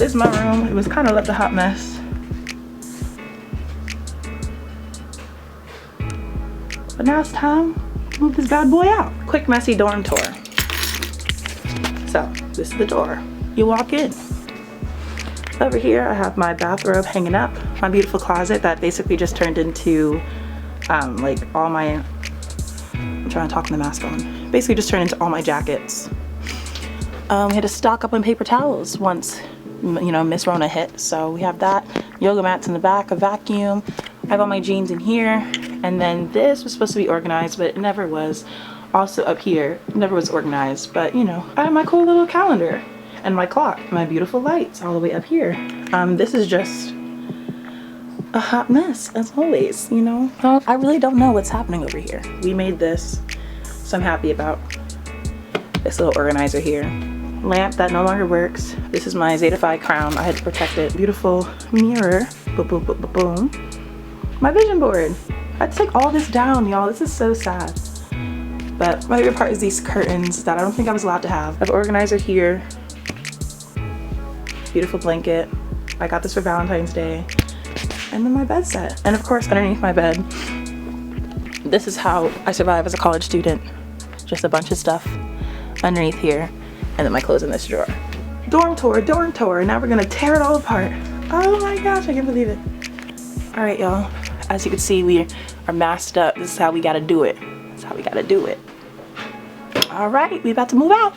is my room. It was kind of left a hot mess. But now it's time to move this bad boy out. Quick messy dorm tour. So this is the door. You walk in. Over here I have my bathrobe hanging up. My beautiful closet that basically just turned into like all my, I'm trying to talk with the mask on. Basically just turned into all my jackets. We had to stock up on paper towels once, you know, Miss Rona hit. So we have that. Yoga mats in the back, a vacuum. I have all my jeans in here. And then this was supposed to be organized, but it never was. Also up here, it never was organized. But you know, I have my cool little calendar and my clock, my beautiful lights all the way up here. This is just a hot mess as always, you know. I really don't know what's happening over here. We made this, so I'm happy about this little organizer here. Lamp that no longer works. This is my Zeta Phi crown. I had to protect it. Beautiful mirror. Boom, boom, boom, boom, boom. My vision board. I had to take all this down, y'all. This is so sad. But my favorite part is these curtains that I don't think I was allowed to have. I have an organizer here. Beautiful blanket. I got this for Valentine's Day. And then my bed set. And of course, underneath my bed, this is how I survive as a college student. Just a bunch of stuff underneath here. And then my clothes in this drawer. Dorm tour, dorm tour. Now we're gonna tear it all apart. Oh my gosh, I can't believe it. All right, y'all. As you can see, we are masked up. This is how we gotta do it. This is how we gotta do it. All right, we about to move out.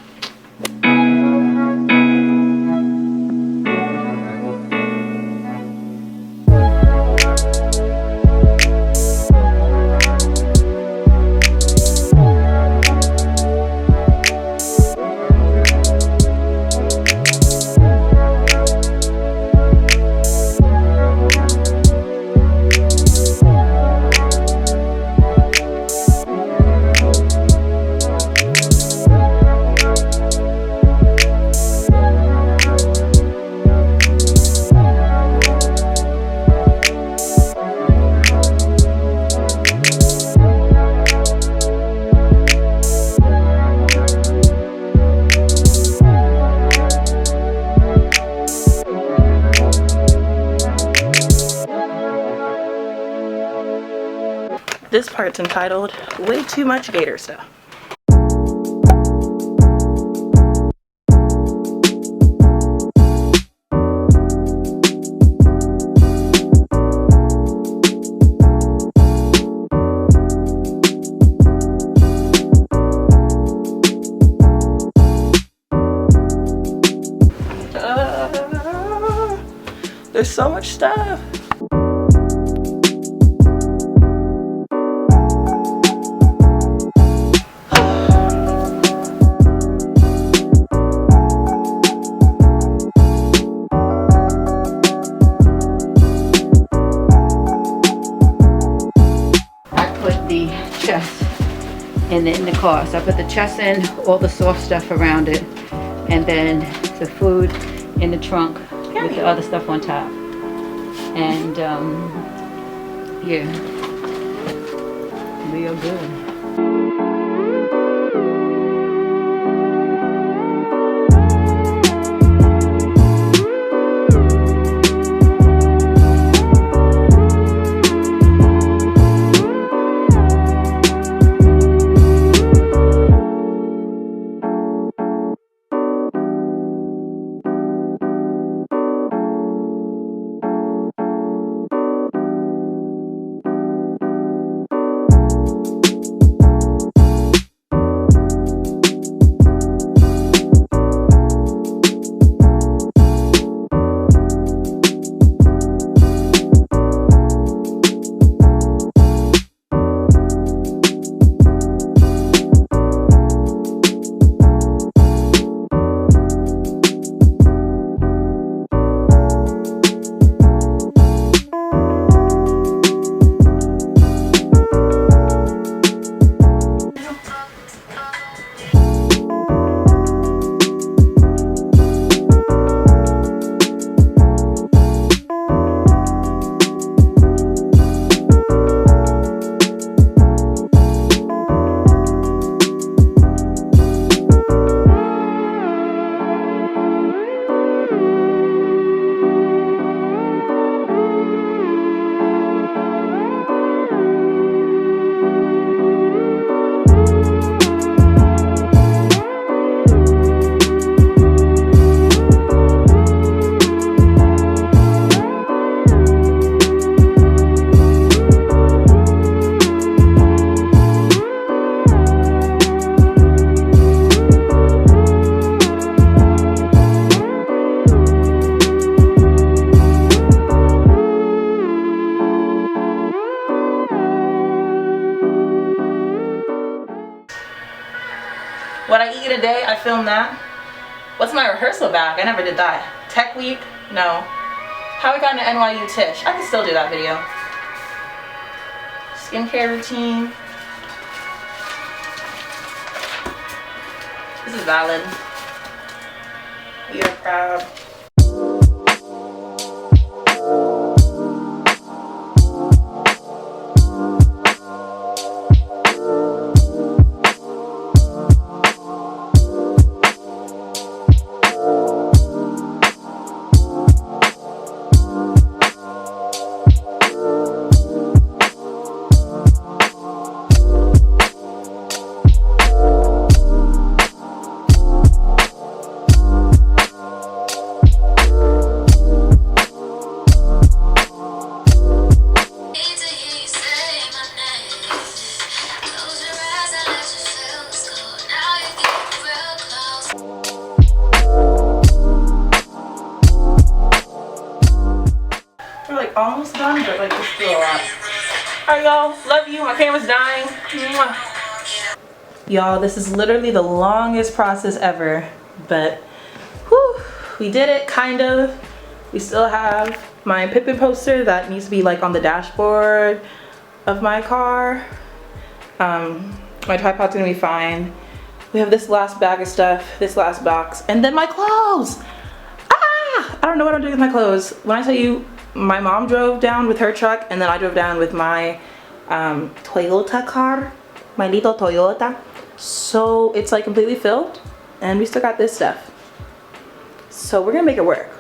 This part's entitled Way Too Much Gator Stuff. There's so much stuff. In the car. So I put the chest in, all the soft stuff around it, and then the food in the trunk with the other stuff on top. And yeah, real good. film that. What's my rehearsal bag? I never did that. Tech week? No. How I got into NYU Tish? I can still do that video. Skincare routine. This is valid. We are proud. Almost done, but like there's still a lot. Alright y'all, love you. My camera's dying. Y'all, this is literally the longest process ever, but whew, we did it, kind of. We still have my Pippin poster that needs to be like on the dashboard of my car. My tripod's gonna be fine. We have this last bag of stuff, this last box, and then my clothes. I don't know what I'm doing with my clothes. When I tell you, my mom drove down with her truck, and then I drove down with my Toyota car, my little Toyota. So it's like completely filled, and we still got this stuff. So we're gonna make it work.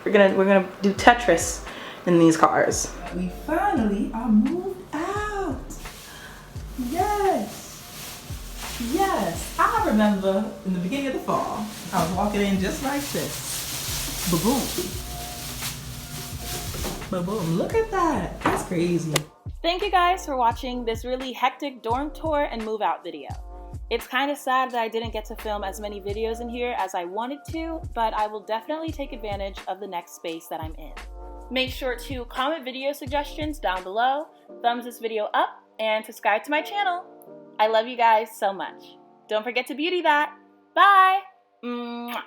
We're gonna do Tetris in these cars. We finally are moved out. Yes, yes. I remember in the beginning of the fall, I was walking in just like this. Ba-boom. But boom, look at that. That's crazy. Thank you guys for watching this really hectic dorm tour and move out video. It's kind of sad that I didn't get to film as many videos in here as I wanted to, but I will definitely take advantage of the next space that I'm in. Make sure to comment video suggestions down below, thumbs this video up, and subscribe to my channel. I love you guys so much. Don't forget to beauty that. Bye! Mwah.